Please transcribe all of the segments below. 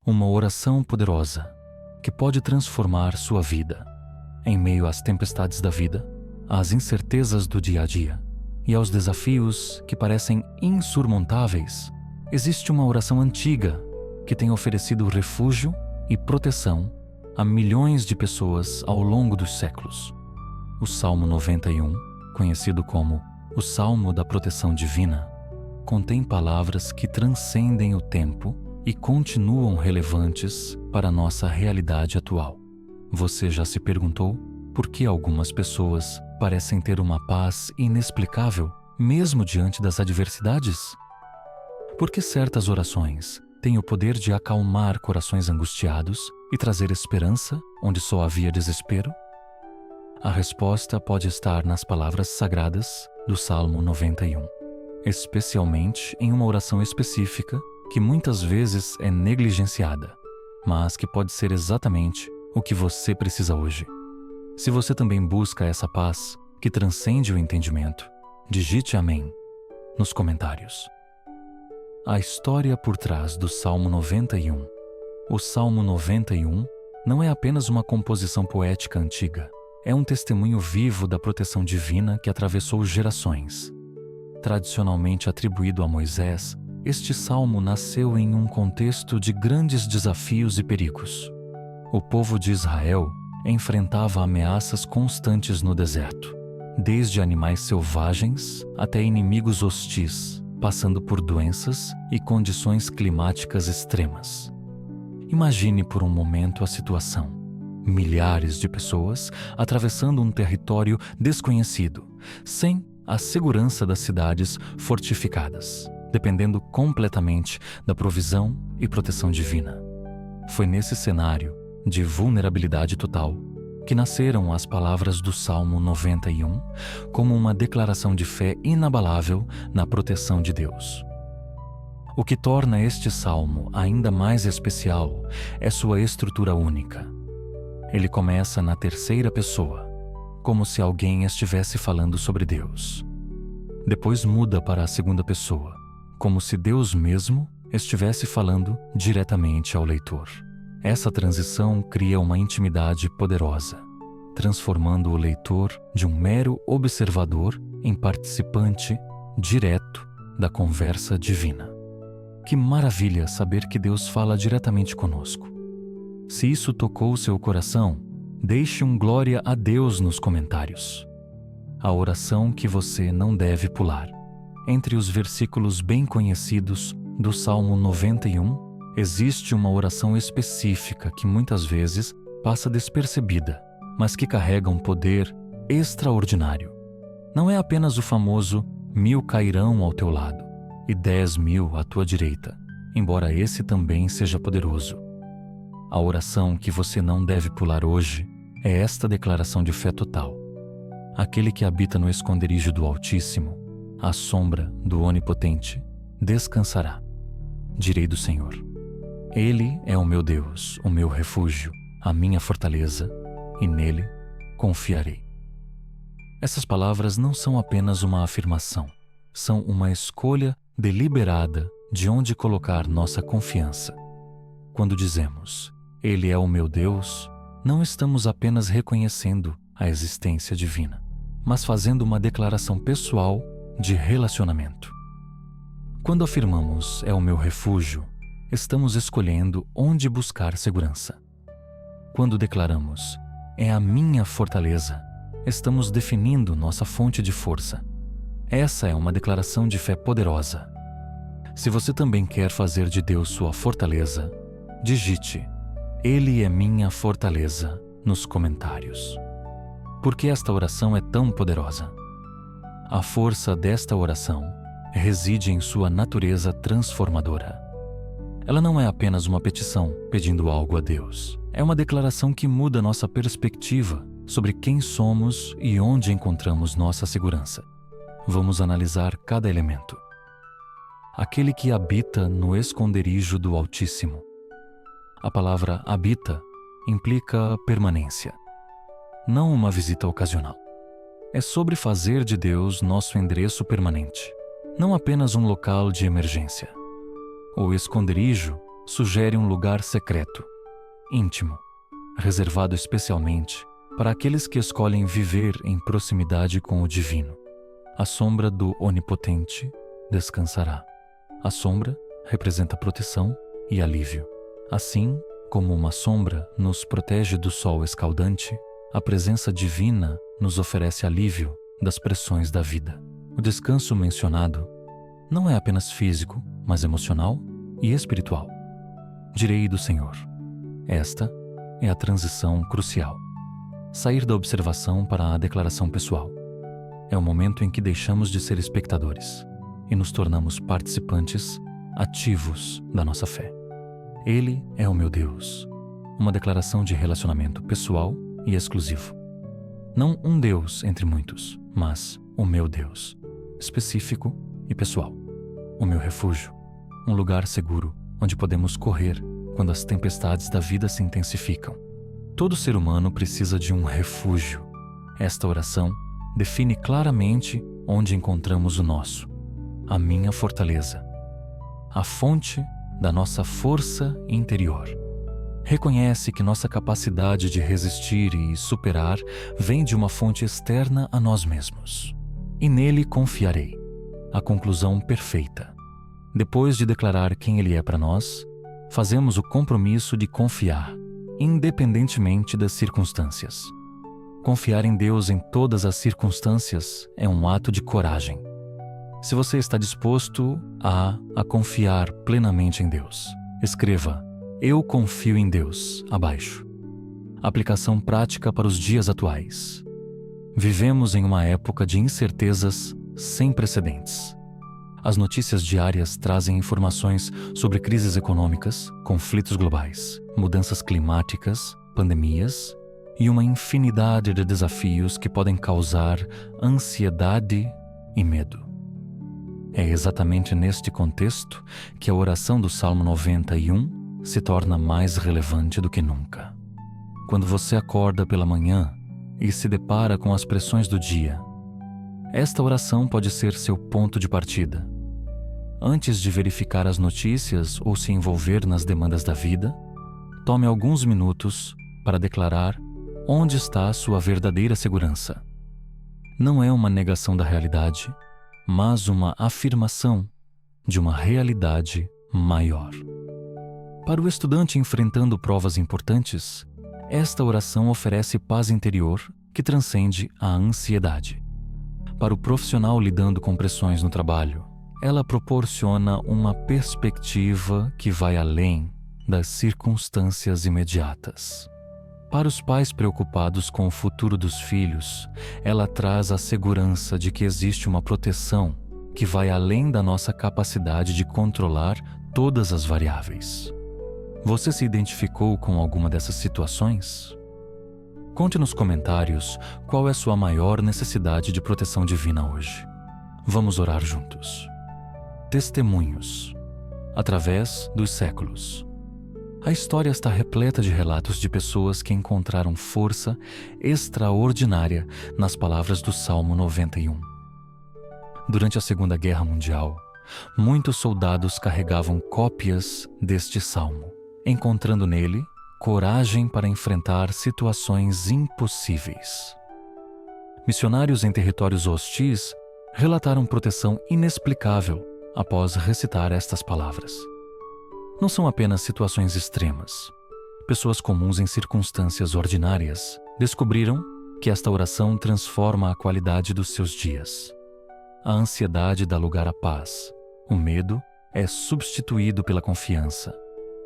uma oração poderosa que pode transformar sua vida. Em meio às tempestades da vida, às incertezas do dia a dia e aos desafios que parecem insurmontáveis, existe uma oração antiga que tem oferecido refúgio e proteção a milhões de pessoas ao longo dos séculos. O Salmo 91, conhecido como o Salmo da Proteção Divina, contém palavras que transcendem o tempo e continuam relevantes para a nossa realidade atual. Você já se perguntou por que algumas pessoas parecem ter uma paz inexplicável, mesmo diante das adversidades? Por que certas orações têm o poder de acalmar corações angustiados e trazer esperança onde só havia desespero? A resposta pode estar nas palavras sagradas do Salmo 91, especialmente em uma oração específica que muitas vezes é negligenciada, mas que pode ser exatamente o que você precisa hoje. Se você também busca essa paz que transcende o entendimento, digite amém nos comentários. A história por trás do Salmo 91. O Salmo 91 não é apenas uma composição poética antiga, é um testemunho vivo da proteção divina que atravessou gerações. Tradicionalmente atribuído a Moisés, este salmo nasceu em um contexto de grandes desafios e perigos. O povo de Israel enfrentava ameaças constantes no deserto, desde animais selvagens até inimigos hostis, passando por doenças e condições climáticas extremas. Imagine por um momento a situação: milhares de pessoas atravessando um território desconhecido, sem a segurança das cidades fortificadas, dependendo completamente da provisão e proteção divina. Foi nesse cenário de vulnerabilidade total que nasceram as palavras do Salmo 91 como uma declaração de fé inabalável na proteção de Deus. O que torna este salmo ainda mais especial é sua estrutura única. Ele começa na terceira pessoa, como se alguém estivesse falando sobre Deus. Depois muda para a segunda pessoa, como se Deus mesmo estivesse falando diretamente ao leitor. Essa transição cria uma intimidade poderosa, transformando o leitor de um mero observador em participante direto da conversa divina. Que maravilha saber que Deus fala diretamente conosco. Se isso tocou seu coração, deixe um glória a Deus nos comentários. A oração que você não deve pular. Entre os versículos bem conhecidos do Salmo 91, existe uma oração específica que muitas vezes passa despercebida, mas que carrega um poder extraordinário. Não é apenas o famoso 1000 cairão ao teu lado e 10.000 à tua direita, embora esse também seja poderoso. A oração que você não deve pular hoje é esta declaração de fé total. Aquele que habita no esconderijo do Altíssimo, à sombra do Onipotente, descansará. Direi do Senhor: Ele é o meu Deus, o meu refúgio, a minha fortaleza, e nele confiarei. Essas palavras não são apenas uma afirmação, são uma escolha deliberada de onde colocar nossa confiança. Quando dizemos, Ele é o meu Deus, não estamos apenas reconhecendo a existência divina, mas fazendo uma declaração pessoal de relacionamento. Quando afirmamos, é o meu refúgio, estamos escolhendo onde buscar segurança. Quando declaramos, é a minha fortaleza, estamos definindo nossa fonte de força. Essa é uma declaração de fé poderosa. Se você também quer fazer de Deus sua fortaleza, digite: Ele é minha fortaleza nos comentários. Por que esta oração é tão poderosa? A força desta oração reside em sua natureza transformadora. Ela não é apenas uma petição pedindo algo a Deus. É uma declaração que muda nossa perspectiva sobre quem somos e onde encontramos nossa segurança. Vamos analisar cada elemento. Aquele que habita no esconderijo do Altíssimo. A palavra habita implica permanência, não uma visita ocasional. É sobre fazer de Deus nosso endereço permanente, não apenas um local de emergência. O esconderijo sugere um lugar secreto, íntimo, reservado especialmente para aqueles que escolhem viver em proximidade com o divino. A sombra do Onipotente descansará. A sombra representa proteção e alívio. Assim como uma sombra nos protege do sol escaldante, a presença divina nos oferece alívio das pressões da vida. O descanso mencionado não é apenas físico, mas emocional e espiritual. Direi do Senhor: esta é a transição crucial. Sair da observação para a declaração pessoal. É o momento em que deixamos de ser espectadores e nos tornamos participantes ativos da nossa fé. Ele é o meu Deus. Uma declaração de relacionamento pessoal e exclusivo. Não um Deus entre muitos, mas o meu Deus, específico e pessoal. O meu refúgio, um lugar seguro onde podemos correr quando as tempestades da vida se intensificam. Todo ser humano precisa de um refúgio. Esta oração define claramente onde encontramos o nosso, a minha fortaleza, a fonte da nossa força interior. Reconhece que nossa capacidade de resistir e superar vem de uma fonte externa a nós mesmos. E nele confiarei. A conclusão perfeita. Depois de declarar quem Ele é para nós, fazemos o compromisso de confiar, independentemente das circunstâncias. Confiar em Deus em todas as circunstâncias é um ato de coragem. Se você está disposto a confiar plenamente em Deus, escreva: Eu confio em Deus, abaixo. Aplicação prática para os dias atuais. Vivemos em uma época de incertezas sem precedentes. As notícias diárias trazem informações sobre crises econômicas, conflitos globais, mudanças climáticas, pandemias e uma infinidade de desafios que podem causar ansiedade e medo. É exatamente neste contexto que a oração do Salmo 91 se torna mais relevante do que nunca. Quando você acorda pela manhã e se depara com as pressões do dia, esta oração pode ser seu ponto de partida. Antes de verificar as notícias ou se envolver nas demandas da vida, tome alguns minutos para declarar onde está a sua verdadeira segurança. Não é uma negação da realidade, mas uma afirmação de uma realidade maior. Para o estudante enfrentando provas importantes, esta oração oferece paz interior que transcende a ansiedade. Para o profissional lidando com pressões no trabalho, ela proporciona uma perspectiva que vai além das circunstâncias imediatas. Para os pais preocupados com o futuro dos filhos, ela traz a segurança de que existe uma proteção que vai além da nossa capacidade de controlar todas as variáveis. Você se identificou com alguma dessas situações? Conte nos comentários qual é sua maior necessidade de proteção divina hoje. Vamos orar juntos. Testemunhos. Através dos séculos. A história está repleta de relatos de pessoas que encontraram força extraordinária nas palavras do Salmo 91. Durante a Segunda Guerra Mundial, muitos soldados carregavam cópias deste salmo, encontrando nele coragem para enfrentar situações impossíveis. Missionários em territórios hostis relataram proteção inexplicável após recitar estas palavras. Não são apenas situações extremas. Pessoas comuns em circunstâncias ordinárias descobriram que esta oração transforma a qualidade dos seus dias. A ansiedade dá lugar à paz. O medo é substituído pela confiança.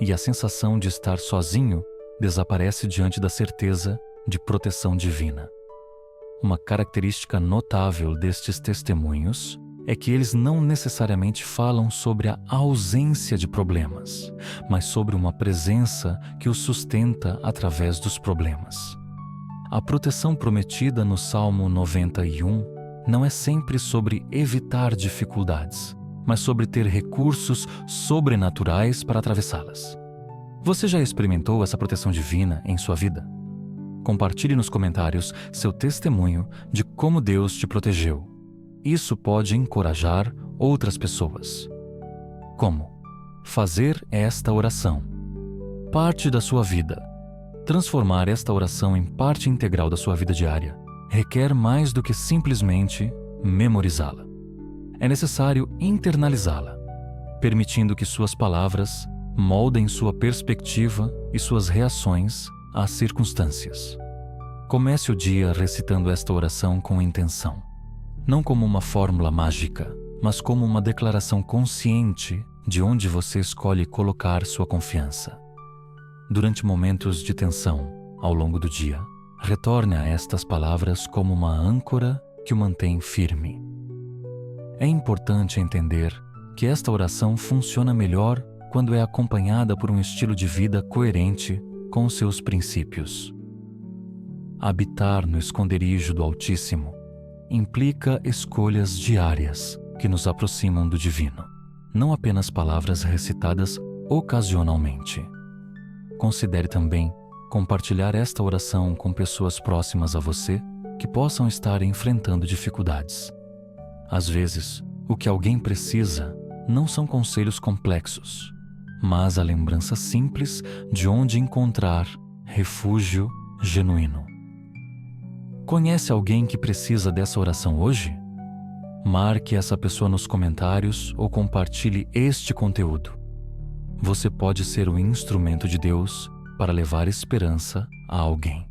E a sensação de estar sozinho desaparece diante da certeza de proteção divina. Uma característica notável destes testemunhos é que eles não necessariamente falam sobre a ausência de problemas, mas sobre uma presença que os sustenta através dos problemas. A proteção prometida no Salmo 91 não é sempre sobre evitar dificuldades, mas sobre ter recursos sobrenaturais para atravessá-las. Você já experimentou essa proteção divina em sua vida? Compartilhe nos comentários seu testemunho de como Deus te protegeu. Isso pode encorajar outras pessoas. Como? fazer esta oração parte da sua vida. Transformar esta oração em parte integral da sua vida diária requer mais do que simplesmente memorizá-la. É necessário internalizá-la, permitindo que suas palavras moldem sua perspectiva e suas reações às circunstâncias. Comece o dia recitando esta oração com intenção, não como uma fórmula mágica, mas como uma declaração consciente de onde você escolhe colocar sua confiança. Durante momentos de tensão ao longo do dia, retorne a estas palavras como uma âncora que o mantém firme. É importante entender que esta oração funciona melhor quando é acompanhada por um estilo de vida coerente com seus princípios. Habitar no esconderijo do Altíssimo implica escolhas diárias que nos aproximam do divino, não apenas palavras recitadas ocasionalmente. Considere também compartilhar esta oração com pessoas próximas a você que possam estar enfrentando dificuldades. Às vezes, o que alguém precisa não são conselhos complexos, mas a lembrança simples de onde encontrar refúgio genuíno. Conhece alguém que precisa dessa oração hoje? Marque essa pessoa nos comentários ou compartilhe este conteúdo. Você pode ser o instrumento de Deus para levar esperança a alguém.